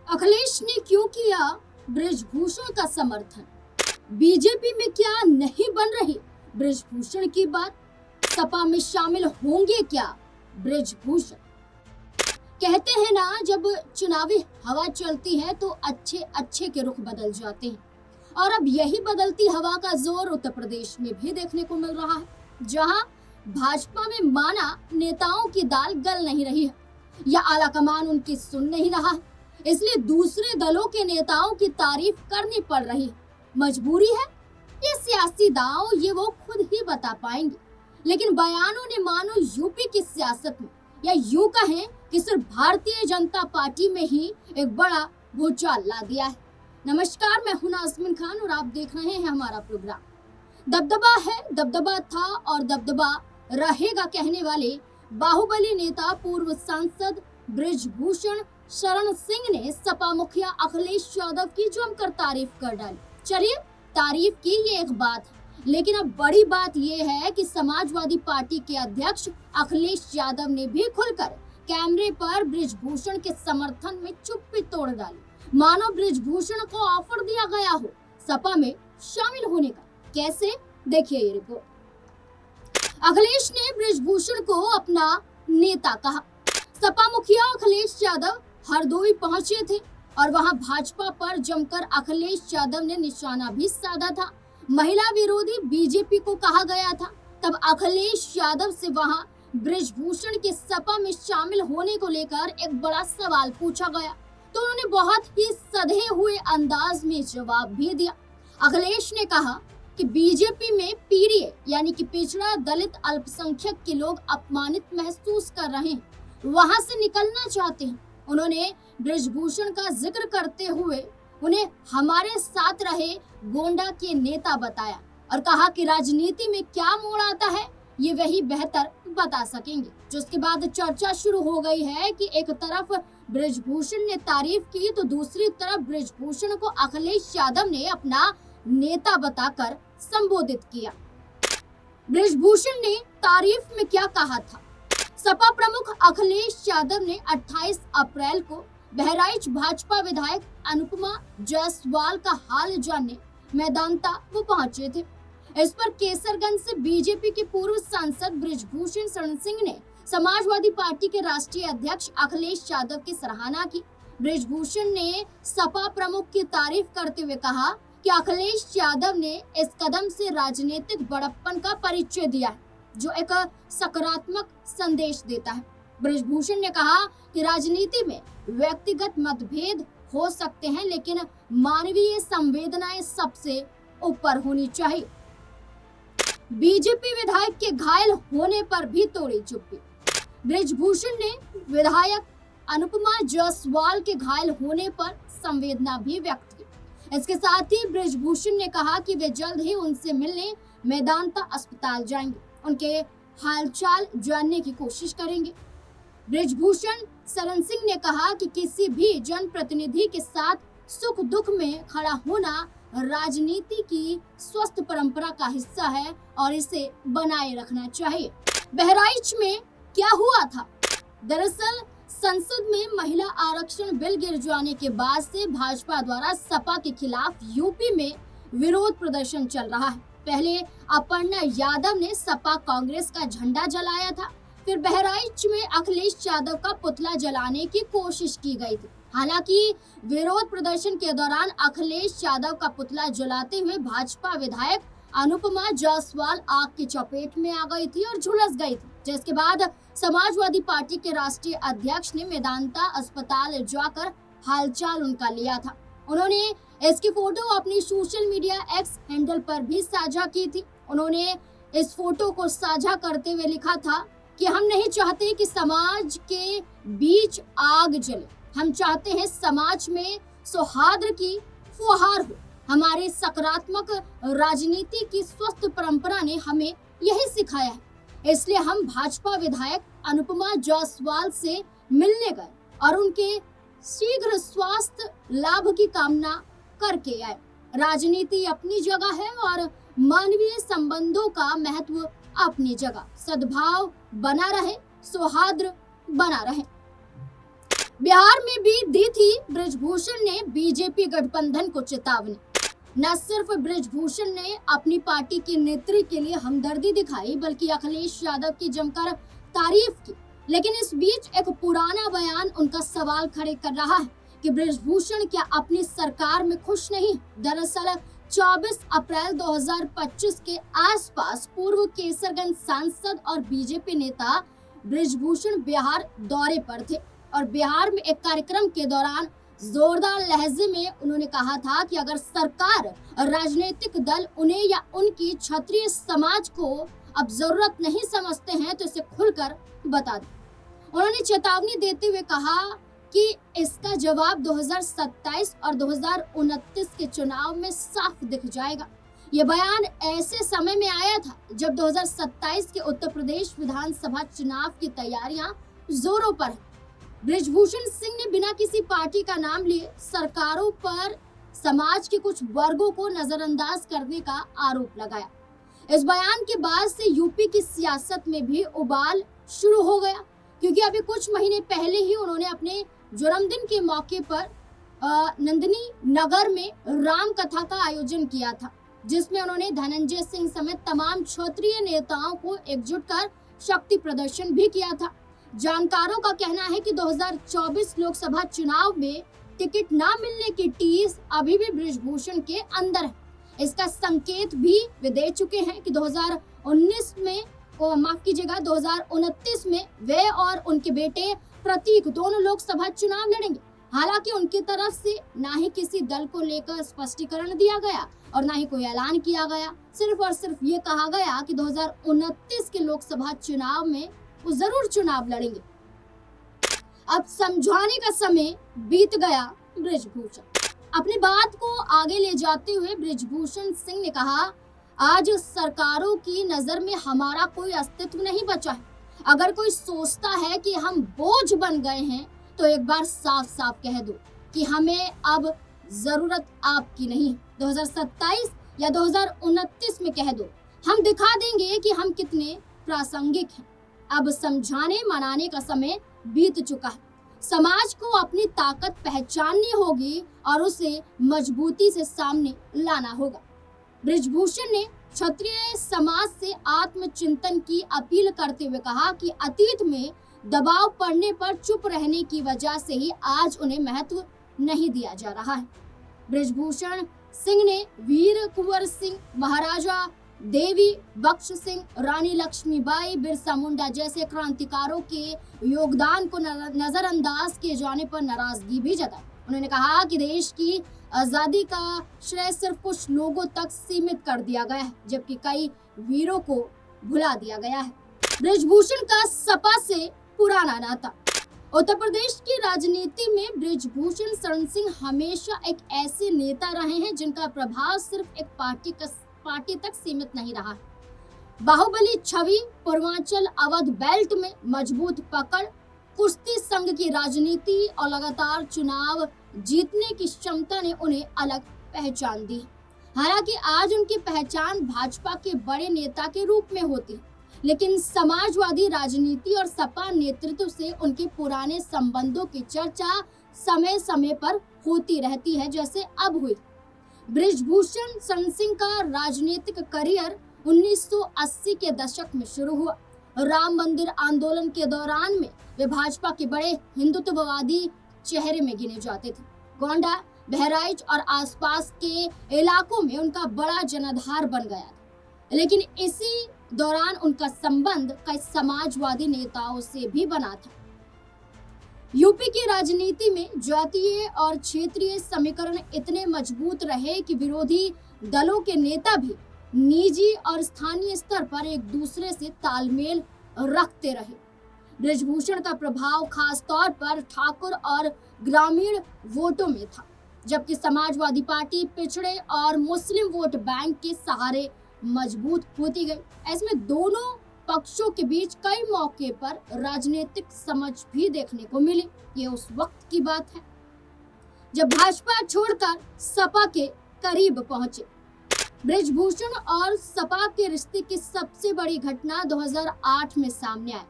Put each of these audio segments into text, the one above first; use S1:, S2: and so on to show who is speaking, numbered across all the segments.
S1: अखिलेश ने क्यों किया बृजभूषण का समर्थन? बीजेपी में क्या नहीं बन रही बृजभूषण की बात? सपा में शामिल होंगे क्या बृजभूषण? कहते हैं ना, जब चुनावी हवा चलती है तो अच्छे अच्छे के रुख बदल जाते हैं। और अब यही बदलती हवा का जोर उत्तर प्रदेश में भी देखने को मिल रहा है, जहां भाजपा में माना नेताओं की दाल गल नहीं रही है या आला कमान उनकी सुन नहीं रहा है, इसलिए दूसरे दलों के नेताओं की तारीफ करनी पड़ रही है। मजबूरी है, ये सियासी दांव ये वो खुद ही बता पाएंगे। लेकिन बयानों ने मानो यूपी की सियासत में, या यूं कहें कि सिर्फ भारतीय जनता पार्टी में ही एक बड़ा भूचाल ला दिया है। नमस्कार, मैं हूं नाज़मीन खान और आप देख रहे हैं हमारा प्रोग्राम। दबदबा है, दबदबा था और दबदबा रहेगा कहने वाले बाहुबली नेता पूर्व सांसद बृजभूषण शरण सिंह ने सपा मुखिया अखिलेश यादव की जमकर तारीफ कर डाली। चलिए, तारीफ की ये एक बात है, लेकिन अब बड़ी बात ये है कि समाजवादी पार्टी के अध्यक्ष अखिलेश यादव ने भी खुलकर कैमरे पर बृजभूषण के समर्थन में चुप्पी तोड़ डाली। मानो बृजभूषण को ऑफर दिया गया हो सपा में शामिल होने का। कैसे? देखिए ये रिपोर्ट। अखिलेश ने बृजभूषण को अपना नेता कहा। सपा मुखिया अखिलेश यादव हरदोई पहुंचे थे और वहां भाजपा पर जमकर अखिलेश यादव ने निशाना भी साधा था। महिला विरोधी बीजेपी को कहा गया था। तब अखिलेश यादव से वहां बृजभूषण के सपा में शामिल होने को लेकर एक बड़ा सवाल पूछा गया, तो उन्होंने बहुत ही सधे हुए अंदाज में जवाब भी दिया। अखिलेश ने कहा कि बीजेपी में पीड़ित यानी कि पिछड़ा, दलित, अल्पसंख्यक के लोग अपमानित महसूस कर रहे हैं, वहां से निकलना चाहते हैं। उन्होंने बृजभूषण का जिक्र करते हुए उन्हें हमारे साथ रहे गोंडा के नेता बताया और कहा कि राजनीति में क्या मोड़ आता है ये वही बेहतर बता सकेंगे। जिसके बाद चर्चा शुरू हो गई है कि एक तरफ बृजभूषण ने तारीफ की तो दूसरी तरफ बृजभूषण को अखिलेश यादव ने अपना नेता बताकर संबोधित किया। बृजभूषण ने तारीफ में क्या कहा था? सपा प्रमुख अखिलेश यादव ने 28 अप्रैल को बहराइच भाजपा विधायक अनुपमा जायसवाल का हाल जानने मैदानता वो पहुंचे थे। इस पर केसरगंज से बीजेपी के पूर्व सांसद बृजभूषण शरण सिंह ने समाजवादी पार्टी के राष्ट्रीय अध्यक्ष अखिलेश यादव की सराहना की। बृजभूषण ने सपा प्रमुख की तारीफ करते हुए कहा कि अखिलेश यादव ने इस कदम से राजनीतिक बड़प्पन का परिचय दिया है, जो एक सकारात्मक संदेश देता है। बृजभूषण ने कहा कि राजनीति में व्यक्तिगत मतभेद हो सकते हैं, लेकिन मानवीय संवेदनाएं सबसे ऊपर होनी चाहिए। बीजेपी विधायक के घायल होने पर भी तोड़ी चुप्पी। बृजभूषण ने विधायक अनुपमा जायसवाल के घायल होने पर संवेदना भी व्यक्त की। इसके साथ ही बृजभूषण ने कहा कि वे जल्द ही उनसे मिलने मैदानता अस्पताल जाएंगे, उनके हालचाल जानने की कोशिश करेंगे। बृजभूषण शरण सिंह ने कहा कि किसी भी जनप्रतिनिधि के साथ सुख दुख में खड़ा होना राजनीति की स्वस्थ परंपरा का हिस्सा है और इसे बनाए रखना चाहिए। बहराइच में क्या हुआ था? दरअसल संसद में महिला आरक्षण बिल गिर जाने के बाद से भाजपा द्वारा सपा के खिलाफ यूपी में विरोध प्रदर्शन चल रहा है। पहले अपर्णा यादव ने सपा कांग्रेस का झंडा जलाया था, फिर बहराइच में अखिलेश यादव का पुतला जलाने की कोशिश की गई थी। हालांकि विरोध प्रदर्शन के दौरान अखिलेश यादव का पुतला जलाते हुए भाजपा विधायक अनुपमा जायसवाल आग की चपेट में आ गई थी और झुलस गई थी, जिसके बाद समाजवादी पार्टी के राष्ट्रीय अध्यक्ष ने मैदानता अस्पताल जाकर हालचाल उनका लिया था। उन्होंने इसकी फोटो अपनी सोशल मीडिया एक्स हैंडल पर भी साझा की थी। उन्होंने इस फोटो को साझा करते हुए लिखा था कि हम नहीं चाहते कि समाज के बीच आग जले, हम चाहते हैं समाज में सौहार्द की फुहार हो। हमारी सकारात्मक राजनीति की स्वस्थ परंपरा ने हमें यही सिखाया है, इसलिए हम भाजपा विधायक अनुपमा जायसवाल से मिलने गए और उनके शीघ्र स्वास्थ्य लाभ की कामना करके आए। राजनीति अपनी जगह है और मानवीय संबंधों का महत्व अपनी जगह। सद्भाव बना रहे, सौहार्द बना रहे। बिहार में भी दी थी बृजभूषण ने बीजेपी गठबंधन को चेतावनी। न सिर्फ बृजभूषण ने अपनी पार्टी के नेत्री के लिए हमदर्दी दिखाई, बल्कि अखिलेश यादव की जमकर तारीफ की। लेकिन इस बीच एक पुराना बयान उनका सवाल खड़े कर रहा है कि बृजभूषण क्या अपनी सरकार में खुश नहीं। दरअसल 24 अप्रैल 2025 के आसपास पूर्व केसरगंज सांसद और बीजेपी नेता बृजभूषण बिहार दौरे पर थे और बिहार में एक कार्यक्रम के दौरान जोरदार लहजे में उन्होंने कहा था कि अगर सरकार और राजनीतिक दल उन्हें या उनकी क्षत्रिय समाज को अब जरूरत नहीं समझते हैं तो इसे खुलकर बता दें। उन्होंने चेतावनी देते हुए कहा कि इसका जवाब 2027 और 2029 के चुनाव में साफ दिख जाएगा। ये बयान ऐसे समय में आया था जब 2027 के उत्तर प्रदेश विधानसभा चुनाव की तैयारियां जोरों पर है। बृजभूषण सिंह ने बिना किसी पार्टी का नाम लिए सरकारों पर समाज के कुछ वर्गों को नजरअंदाज करने का आरोप लगाया। इस बयान के बाद से यूपी की सियासत में भी उबाल शुरू हो गया, क्योंकि अभी कुछ महीने पहले ही उन्होंने अपने जन्मदिन के मौके पर नंदनी नगर में राम कथा का आयोजन किया था, जिसमें उन्होंने धनंजय सिंह समेत तमाम क्षेत्रीय नेताओं को एकजुट कर शक्ति प्रदर्शन भी किया था। जानकारों का कहना है कि 2024 लोकसभा चुनाव में टिकट न मिलने की टीस अभी भी बृजभूषण के अंदर है। इसका संकेत भी वे दे चुके हैं कि 2029 में 2029 में वे और उनके बेटे प्रतीक दोनों लोकसभा चुनाव लड़ेंगे। हालांकि उनकी तरफ से ना ही किसी दल को लेकर स्पष्टीकरण दिया गया और ना ही कोई ऐलान किया गया। सिर्फ और सिर्फ ये कहा गया कि 2029 के लोकसभा चुनाव में वो जरूर चुनाव लड़ेंगे। अब समझाने का समय बीत गया। बृजभूषण अपनी बात को आगे ले जाते हुए बृजभूषण सिंह ने कहा, आज सरकारों की नजर में हमारा कोई अस्तित्व नहीं बचा है। अगर कोई सोचता है कि हम बोझ बन गए हैं तो एक बार साफ साफ कह दो कि हमें अब जरूरत आपकी नहीं। 2027 या 2029 में कह दो, हम दिखा देंगे कि हम कितने प्रासंगिक हैं। अब समझाने मनाने का समय बीत चुका है। समाज को अपनी ताकत पहचाननी होगी और उसे मजबूती से सामने लाना होगा। बृजभूषण ने क्षत्रिय समाज से आत्मचिंतन की अपील करते हुए कहा कि अतीत में दबाव पड़ने पर चुप रहने की वजह से ही आज उन्हें महत्व नहीं दिया जा रहा है। बृजभूषण सिंह ने वीर कुंवर सिंह, महाराजा देवी बख्श सिंह, रानी लक्ष्मीबाई, बिरसा मुंडा जैसे क्रांतिकारों के योगदान को नजरअंदाज किए जाने पर नाराजगी भी जताई। उन्होंने कहा कि देश की आजादी का श्रेय सिर्फ कुछ लोगों तक सीमित कर दिया गया है, जबकि कई वीरों को भुला दिया गया है। बृजभूषण का सपा से पुराना नाता। उत्तर प्रदेश की राजनीति में बृजभूषण शरण सिंह हमेशा एक ऐसे नेता रहे हैं जिनका प्रभाव सिर्फ एक पार्टी तक सीमित नहीं रहा है। बाहुबली छवि, पूर्वांचल अवध बेल्ट में मजबूत पकड़, कुश्ती संघ की राजनीति और लगातार चुनाव जीतने की क्षमता ने उन्हें अलग पहचान दी। हालांकि आज उनकी पहचान भाजपा के बड़े नेता के रूप में होती है, लेकिन समाजवादी राजनीति और सपा नेतृत्व से उनके पुराने संबंधों की चर्चा समय समय पर होती रहती है, जैसे अब हुई। बृजभूषण शरण सिंह का राजनीतिक करियर 1980 के दशक में शुरू हुआ। राम मंदिर आंदोलन के दौरान में वे भाजपा के बड़े हिंदुत्ववादी चेहरे में गिने जाते थे। गोंडा, बहराइच और आसपास के इलाकों में उनका बड़ा जनाधार बन गया था। लेकिन इसी दौरान उनका संबंध कई समाजवादी नेताओं से भी बना था। यूपी की राजनीति में जातीय और क्षेत्रीय समीकरण इतने मजबूत रहे कि विरोधी दलों के नेता भी निजी और स्थानीय स्तर पर एक दूसरे से तालमेल रखते रहे। बृजभूषण का प्रभाव खास तौर पर ठाकुर और ग्रामीण वोटों में था, जबकि समाजवादी पार्टी पिछड़े और मुस्लिम वोट बैंक के सहारे मजबूत होती गई। ऐसे दोनों पक्षों के बीच कई मौके पर राजनीतिक समझ भी देखने को मिली। ये उस वक्त की बात है जब भाजपा छोड़कर सपा के करीब पहुंचे। बृजभूषण और सपा के रिश्ते की सबसे बड़ी घटना 2008 में सामने आई।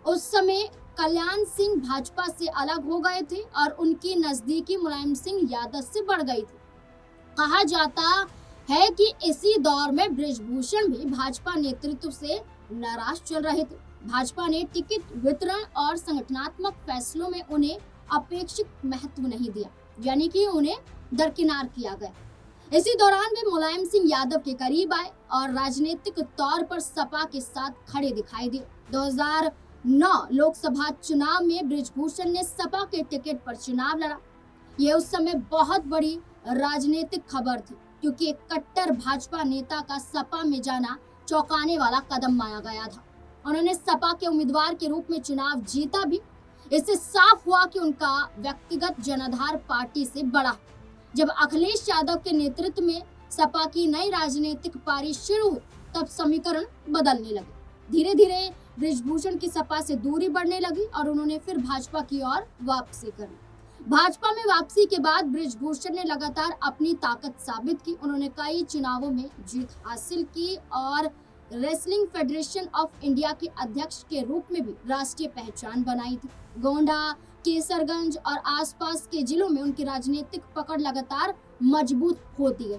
S1: उस समय कल्याण सिंह भाजपा से अलग हो गए थे और उनकी नजदीकी मुलायम सिंह यादव से बढ़ गई थी। कहा जाता है कि इसी दौर में बृजभूषण भी भाजपा नेतृत्व से नाराज चल रहे थे। भाजपा ने टिकट वितरण और संगठनात्मक फैसलों में उन्हें अपेक्षित महत्व नहीं दिया, यानी कि उन्हें दरकिनार किया गया। इसी दौरान वे मुलायम सिंह यादव के करीब आए और राजनीतिक तौर पर सपा के साथ खड़े दिखाई दिए। 2009 लोकसभा चुनाव में बृजभूषण ने सपा के टिकट पर चुनाव लड़ा। ये उस समय बहुत बड़ी राजनीतिक खबर थी, क्योंकि एक कट्टर भाजपा नेता का सपा में जाना चौंकाने वाला कदम माना गया था। उन्होंने सपा के उम्मीदवार के रूप में चुनाव जीता भी। इससे साफ हुआ कि उनका व्यक्तिगत जनाधार पार्टी से बड़ा। जब अखिलेश यादव के नेतृत्व में सपा की नई राजनीतिक पारी शुरू हुई, तब समीकरण बदलने लगे। धीरे धीरे बृजभूषण की सपा से दूरी बढ़ने लगी और उन्होंने फिर भाजपा की ओर वापसी कर ली। भाजपा में वापसी के बाद बृजभूषण ने लगातार अपनी ताकत साबित की। उन्होंने कई चुनावों में जीत हासिल की और रेसलिंग फेडरेशन ऑफ इंडिया के अध्यक्ष के रूप में भी राष्ट्रीय पहचान बनाई थी। गोंडा, केसरगंज और आसपास के जिलों में उनकी राजनीतिक पकड़ लगातार मजबूत होती गई।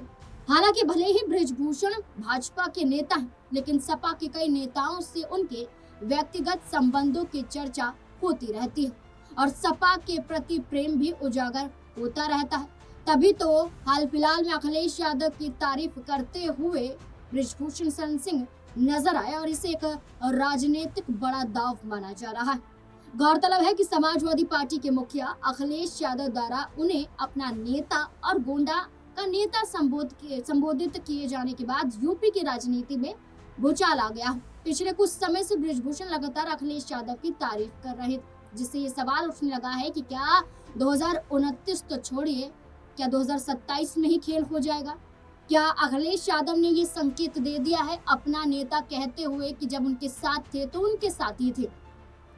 S1: हालांकि भले ही बृजभूषण भाजपा के नेता हैं, लेकिन सपा के कई नेताओं से उनके व्यक्तिगत संबंधों की चर्चा होती रहती है और सपा के प्रति प्रेम भी उजागर होता रहता है। तभी तो हाल फिलहाल में अखिलेश यादव की तारीफ करते हुए बृजभूषण शरण सिंह नजर आए और इसे एक राजनीतिक बड़ा दाव माना जा रहा है। गौरतलब है कि समाजवादी पार्टी के मुखिया अखिलेश यादव द्वारा उन्हें अपना नेता और गोंडा का नेता संबोधित किए जाने के बाद यूपी की राजनीति में भूचाल आ गया। पिछले कुछ समय से बृजभूषण लगातार अखिलेश यादव की तारीफ कर रहे थे, जिससे ये सवाल उठने लगा है कि क्या 2029 तो छोड़िए, क्या 2027 में ही खेल हो जाएगा? क्या अखिलेश यादव ने ये संकेत दे दिया है अपना नेता कहते हुए कि जब उनके साथ थे तो उनके साथ ही थे,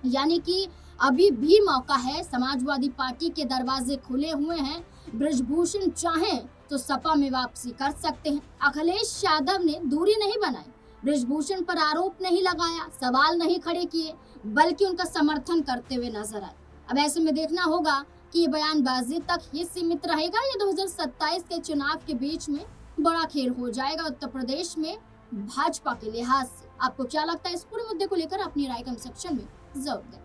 S1: यानी कि अभी भी मौका है, समाजवादी पार्टी के दरवाजे खुले हुए हैं। बृजभूषण चाहें तो सपा में वापसी कर सकते हैं। अखिलेश यादव ने दूरी नहीं बनाई, बृजभूषण पर आरोप नहीं लगाया, सवाल नहीं खड़े किए, बल्कि उनका समर्थन करते हुए नजर आए। अब ऐसे में देखना होगा कि ये बयानबाजी तक ही सीमित रहेगा या 2027 के चुनाव के बीच में बड़ा खेल हो जाएगा उत्तर प्रदेश में भाजपा के लिहाज से। आपको क्या लगता है इस पूरे मुद्दे को लेकर? अपनी राय कमेंट सेक्शन में जरूर दें।